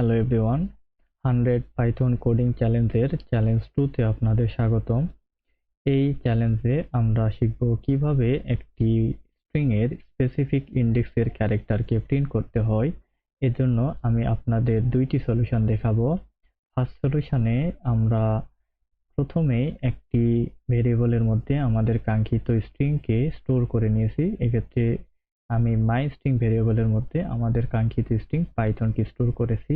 Hello everyone, 100 Python coding চ্যালেঞ্জের challenge 2তে আপনাদের স্বাগতম। এই চ্যালেঞ্জে আমরা শিখব কিভাবে একটি স্ট্রিং এর স্পেসিফিক ইন্ডেক্সের ক্যারেক্টারকে প্রিন্ট করতে হয়। এজন্য আমি আপনাদের দুইটি সলিউশন দেখাবো। ফার্স্ট সলিউশনে আমরা প্রথমে একটি ভেরিয়েবলের মধ্যে আমাদের কাঙ্ক্ষিত স্ট্রিংকে স্টোর করে নিয়েছি। এক্ষেত্রে আমি মাই স্ট্রিং ভেরিয়েবলের মধ্যে আমাদের কাঙ্ক্ষিত স্ট্রিং পাইথনকে স্টোর করেছি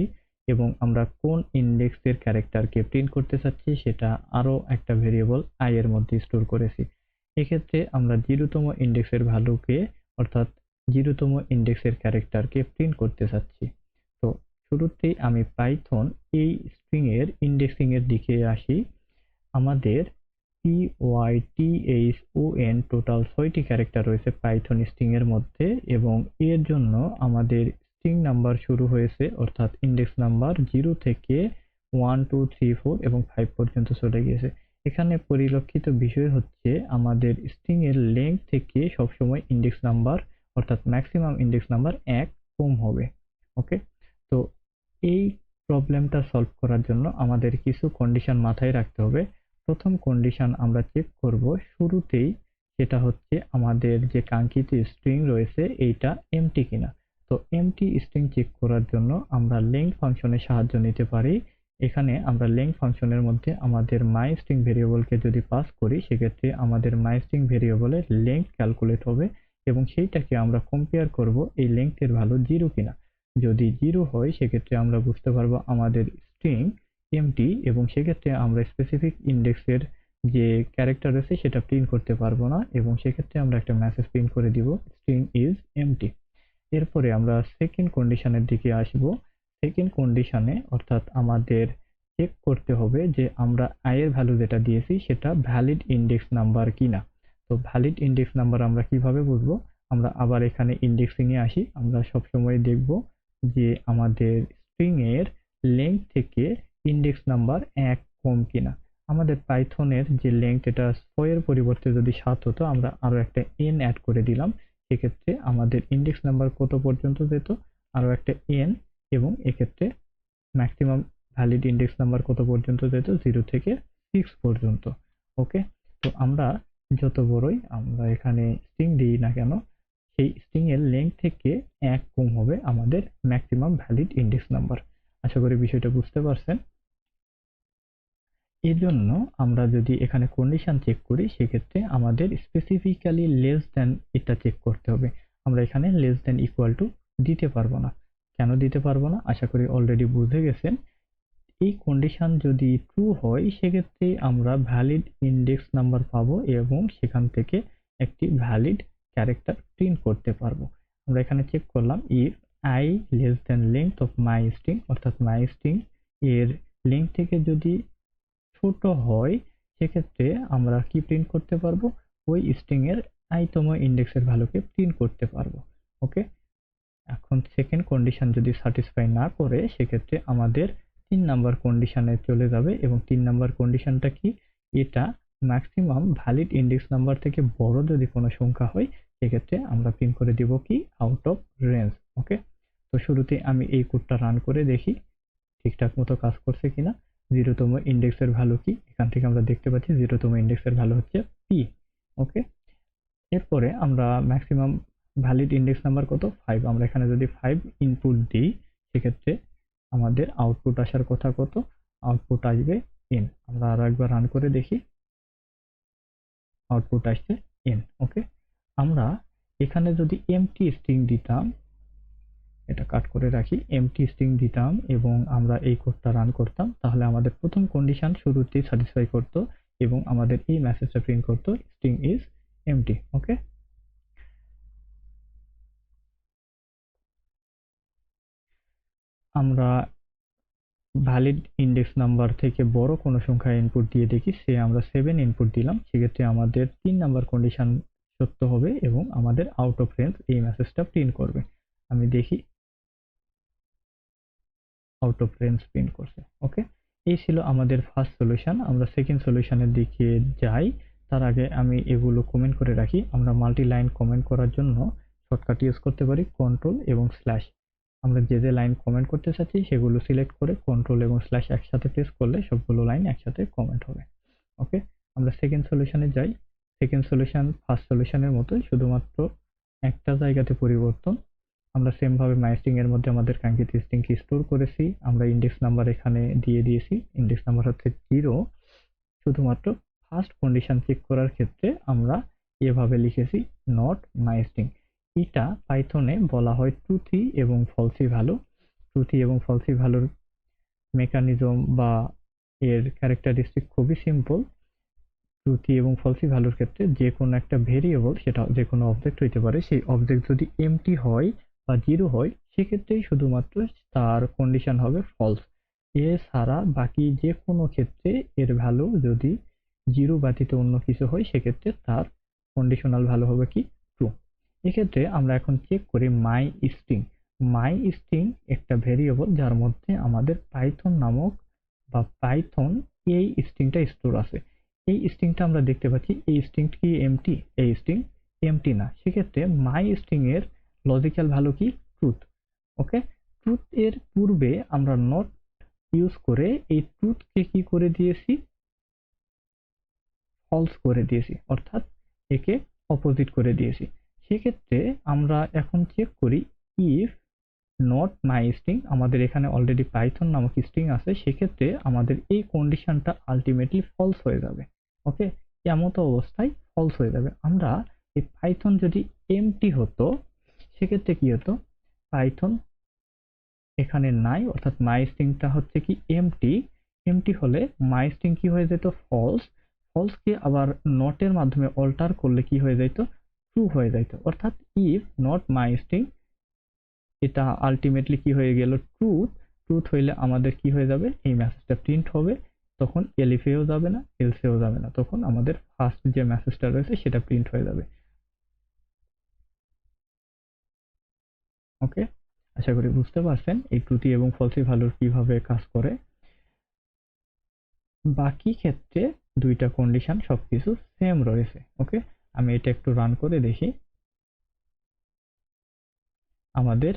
এবং আমরা কোন ইন্ডেক্সের ক্যারেক্টারকে প্রিন্ট করতে চাচ্ছি সেটা আরও একটা ভেরিয়েবল আই এর মধ্যে স্টোর করেছি। এক্ষেত্রে আমরা 0তম ইন্ডেক্সের ভ্যালুকে অর্থাৎ 0তম ইন্ডেক্সের ক্যারেক্টারকে প্রিন্ট করতে চাচ্ছি। তো শুরুতেই আমি পাইথন এই স্ট্রিং এর ইন্ডেক্সিং এর দিকে আসি। আমাদের python টোটাল 6টি ক্যারেক্টার রয়েছে পাইথন স্ট্রিং এর মধ্যে এবং এর জন্য আমাদের স্ট্রিং নাম্বার শুরু হয়েছে অর্থাৎ ইন্ডেক্স নাম্বার 0 থেকে 1 2 3 4 এবং 5 পর্যন্ত চলে গিয়েছে। এখানে পরিলক্ষিত বিষয় হচ্ছে আমাদের স্ট্রিং এর লেংথ থেকে সবসময় ইন্ডেক্স নাম্বার অর্থাৎ ম্যাক্সিমাম ইন্ডেক্স নাম্বার 1 কম হবে। ওকে, তো এই প্রবলেমটা সলভ করার জন্য আমাদের কিছু কন্ডিশন মাথায় রাখতে হবে। প্রথম কন্ডিশন আমরা চেক করব শুরুতেই, সেটা হচ্ছে আমাদের যে কাঙ্ক্ষিত স্ট্রিং রয়েছে এইটা এমটি কিনা। তো এমটি স্ট্রিং চেক করার জন্য আমরা লেংথ ফাংশনের সাহায্য নিতে পারি। এখানে আমরা লেংথ ফাংশনের মধ্যে আমাদের মাই স্ট্রিং ভেরিয়েবলকে যদি পাস করি সেক্ষেত্রে আমাদের মাই স্ট্রিং ভেরিয়েবলের লেংথ ক্যালকুলেট হবে এবং সেইটাকে আমরা কম্পেয়ার করব এই লেংথের ভ্যালু 0 কিনা। যদি 0 হয় সেক্ষেত্রে আমরা বুঝতে পারবো আমাদের স্ট্রিং এমটি এবং সেক্ষেত্রে আমরা স্পেসিফিক ইন্ডেক্সের যে ক্যারেক্টার রয়েছে সেটা প্রিন্ট করতে পারবো না এবং সেক্ষেত্রে আমরা একটা মেসেজ প্রিন্ট করে দিব স্ট্রিং ইজ এমটি। এরপরে আমরা সেকেন্ড কন্ডিশনের দিকে আসব। সেকেন্ড কন্ডিশনে অর্থাৎ আমাদের চেক করতে হবে যে আমরা আই এর ভ্যালু যেটা দিয়েছি সেটা ভ্যালিড ইন্ডেক্স নাম্বার কিনা। তো ভ্যালিড ইন্ডেক্স নাম্বার আমরা কিভাবে বুঝবো? আমরা আবার এখানে ইন্ডেক্সিং এ আসি। আমরা সবসময় দেখব যে আমাদের স্ট্রিং এর লেংথ থেকে ইন্ডেক্স নাম্বার 1 কম কিনা। আমাদের পাইথনের যে লেংথ এটা 6 এর পরিবর্তে যদি 7 হতো আমরা আরো একটা n অ্যাড করে দিলাম, সেক্ষেত্রে আমাদের ইন্ডেক্স নাম্বার কত পর্যন্ত যেত? আরো একটা n এবং এক্ষেত্রে ম্যাক্সিমাম ভ্যালিড ইন্ডেক্স নাম্বার কত পর্যন্ত যেত? 0 থেকে 6 পর্যন্ত। ওকে, তো আমরা যত বড়ই আমরা এখানে স্ট্রিং দিই না কেন সেই স্ট্রিং এর লেংথ থেকে 1 কম হবে আমাদের ম্যাক্সিমাম ভ্যালিড ইন্ডেক্স নাম্বার। আশা করি বিষয়টা বুঝতে পারছেন। এজন্য আমরা যদি এখানে কন্ডিশন চেক করি সেক্ষেত্রে আমাদের স্পেসিফিক্যালি লেস দ্যান এটা চেক করতে হবে। আমরা এখানে লেস দ্যান ইকুয়াল টু দিতে পারবো না। কেন দিতে পারবো না? আশা করি অলরেডি বুঝে গেছেন। এই কন্ডিশন যদি ট্রু হয় সেক্ষেত্রে আমরা ভ্যালিড ইন্ডেক্স নাম্বার পাবো এবং সেখান থেকে একটি ভ্যালিড ক্যারেক্টার প্রিন্ট করতে পারবো। আমরা এখানে চেক করলাম if I less than length of my string অর্থাৎ মাই স্ট্রিং এর লেংথ থেকে যদি ছোট হয় সেক্ষেত্রে আমরা কি প্রিন্ট করতে পারবো? ওই স্ট্রিং এর i তম ইন্ডেক্সের ভ্যালুকে প্রিন্ট করতে পারবো। ওকে, এখন সেকেন্ড কন্ডিশন যদি স্যাটিসফাই না করে সেক্ষেত্রে আমাদের 3 নাম্বার কন্ডিশনে চলে যাবে এবং 3 নাম্বার কন্ডিশনটা কি? এটা ম্যাক্সিমাম ভ্যালিড ইন্ডেক্স নাম্বার থেকে বড় যদি কোনো সংখ্যা হয় সেক্ষেত্রে আমরা প্রিন্ট করে দিব কি? Out of range. ওকে, তো শুরুতে আমি এই কোডটা রান করে দেখি ঠিকঠাক মতো কাজ করছে কিনা। 0তম ইন্ডেক্সের ভ্যালু কি? এখান থেকে আমরা দেখতে পাচ্ছি 0তম ইন্ডেক্সের ভ্যালু হচ্ছে পি। ওকে, এরপরে আমরা ম্যাক্সিমাম ভ্যালিড ইন্ডেক্স নাম্বার কত? 5। আমরা এখানে যদি 5 ইনপুট দিই সেক্ষেত্রে আমাদের আউটপুট আসার কথা কত? আউটপুট আসবে n। আমরা আরো একবার রান করে দেখি, আউটপুট আসছে n। ওকে, আমরা এখানে যদি এমটি স্ট্রিং দিতাম, এটা কাট করে রাখি, এমটি স্ট্রিং দিতাম এবং আমরা এই কোডটা রান করতাম তাহলে আমাদের প্রথম কন্ডিশন শুরুতেই স্যাটিসফাই করতো এবং আমাদের এই মেসেজটা প্রিন্ট করতো স্ট্রিং ইজ এমটি। ওকে, আমরা ভ্যালিড ইন্ডেক্স নাম্বার থেকে বড় কোনো সংখ্যা ইনপুট দিয়ে দেখি, সে আমরা 7 ইনপুট দিলাম, সেক্ষেত্রে আমাদের 3 নাম্বার কন্ডিশন সত্য হবে এবং আমাদের আউট অফ রেঞ্জ এই মেসেজটা প্রিন্ট করবে। আমি দেখি আউট অফ রেঞ্জ প্রিন্ট করছে। ওকে, এই ছিল আমাদের ফার্স্ট সলিউশন। আমরা সেকেন্ড সলিউশনের দিকে যাই তার আগে আমি এগুলো কমেন্ট করে রাখি। আমরা মাল্টি লাইন কমেন্ট করার জন্য শর্টকাট ইউজ করতে পারি কন্ট্রোল এবং স্ল্যাশ। আমরা যে যে লাইন কমেন্ট করতে চাচ্ছি সেগুলো সিলেক্ট করে কন্ট্রোল এবং স্ল্যাশ একসাথে প্রেস করলে সবগুলো লাইন একসাথে কমেন্ট হবে। ওকে, আমরা সেকেন্ড সলিউশনে যাই। সেকেন্ড সলিউশন ফার্স্ট সলিউশনের মতোই, শুধুমাত্র একটা জায়গাতে পরিবর্তন। আমরা সেম ভাবে মাইস্ট্রিং এর মধ্যে আমাদের কাঙ্ক্ষিত স্ট্রিংকে স্টোর করেছি। আমরা ইন্ডেক্স নাম্বার এখানে দিয়ে দিয়েছি, ইন্ডেক্স নাম্বার হচ্ছে 0। শুধুমাত্র ফার্স্ট কন্ডিশন চেক করার ক্ষেত্রে আমরা এভাবে লিখেছি নট মাইস্ট্রিং। এটা পাইথনে বলা হয় ট্রুথি এবং ফলসি ভ্যালু। ট্রুথি এবং ফলসি ভ্যালুর মেকানিজম বা এর ক্যারেক্টারিস্টিক খুবই সিম্পল। ট্রুথি এবং ফলসি ভ্যালুর ক্ষেত্রে যে কোনো একটা ভেরিয়েবল, সেটা যে কোনো অবজেক্ট হইতে পারে, সেই অবজেক্ট যদি এমটি হয় বা 0 হয় সেক্ষেত্রেই শুধুমাত্র তার কন্ডিশন হবে ফলস। এছাড়া বাকি যে কোনো ক্ষেত্রে এর ভ্যালু যদি 0 ব্যতীত অন্য কিছু হয় সেক্ষেত্রে তার কন্ডিশনাল ভ্যালু হবে কি ট্রু। এক্ষেত্রে আমরা এখন চেক করি মাই স্ট্রিং। মাই স্ট্রিং একটা ভেরিয়েবল যার মধ্যে আমাদের পাইথন নামক বা পাইথন এই স্ট্রিংটা স্টোর আছে। এই স্ট্রিংটা আমরা দেখতে পাচ্ছি, এই স্ট্রিং কি এমটি? এই স্ট্রিং এমটি না। সেক্ষেত্রে মাই স্ট্রিং এর লজিক্যাল ভ্যালু কি ট্রুথ। ওকে, ট্রুথ এর পূর্বে আমরা নট ইউজ করে এই ট্রুথকে কি করে দিয়েছি? ফলস করে দিয়েছি, অর্থাৎ একে অপোজিট করে দিয়েছি। সেক্ষেত্রে আমরা এখন চেক করি ইফ নট মাই স্ট্রিং, আমাদের এখানে অলরেডি পাইথন নামক স্ট্রিং আছে, সেক্ষেত্রে আমাদের এই কন্ডিশনটা আলটিমেটলি ফলস হয়ে যাবে। ওকে, এমতো অবস্থায় ফলস হয়ে যাবে। আমরা এই পাইথন যদি এমটি হতো সেক্ষেত্রে কি হতো? পাইথন এখানে নাই, অর্থাৎ মাই স্ট্রিংটা হচ্ছে কি এমটি। এমটি হলে মাই স্ট্রিং কি হয়ে যেত? ফলস। ফলসকে আবার নটের মাধ্যমে অল্টার করলে কি হয়ে যেত? ট্রু হয়ে যেত। অর্থাৎ ইফ নট মাই স্ট্রিং, এটা আলটিমেটলি কি হয়ে গেল? ট্রুথ। ট্রুথ হইলে আমাদের কি হয়ে যাবে? এই মেসেজটা প্রিন্ট হবে। তখন এলিফেও যাবে না, এলসেও যাবে না, তখন আমাদের ফার্স্ট যে মেসেজটা রয়েছে সেটা প্রিন্ট হয়ে যাবে। ওকে, আশা করি বুঝতে পারছেন এই ট্রুথি এবং ফলসি ভ্যালুর কিভাবে কাজ করে। বাকি ক্ষেত্রে দুইটা কন্ডিশন সবকিছু সেম রয়েছে। ওকে, আমি এটা একটু রান করে দেখি আমাদের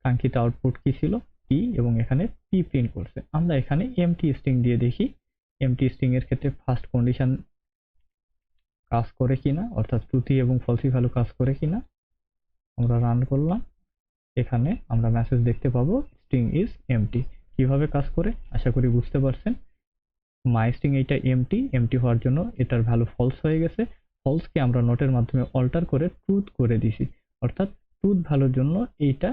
কাঙ্ক্ষিত আউটপুট কি ছিল, টি, এবং এখানে পি প্রিন্ট করছে। আমরা এখানে এমটি স্ট্রিং দিয়ে দেখি এমটি স্ট্রিং এর ক্ষেত্রে ফার্স্ট কন্ডিশন কাজ করে কিনা, অর্থাৎ ট্রুথি এবং ফলসি ভ্যালু কাজ করে কিনা। আমরা রান করলাম, এখানে আমরা মেসেজ দেখতে পাবো স্ট্রিং ইজ এমটি। কিভাবে কাজ করে আশা করি বুঝতে পারছেন। মাই স্ট্রিং এইটা এমটি, এমটি হওয়ার জন্য এটার ভ্যালু ফলস হয়ে গেছে। ফলসকে আমরা নোটের মাধ্যমে অল্টার করে ট্রুথ করে দিছি, অর্থাৎ ট্রুথ ভ্যালুর জন্য এইটা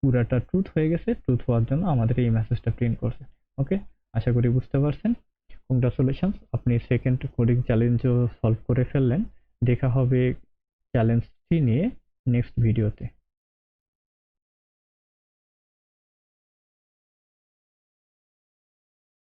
পুরাটা ট্রুথ হয়ে গেছে। ট্রুথ হওয়ার জন্য আমাদের এই মেসেজটা প্রিন্ট করছে। ওকে, আশা করি বুঝতে পারছেন। কংগ্রাচুলেশনস, আপনি সেকেন্ড কোডিং চ্যালেঞ্জও সলভ করে ফেললেন। দেখা হবে চ্যালেঞ্জ 3 নিয়ে নেক্সট ভিডিওতে।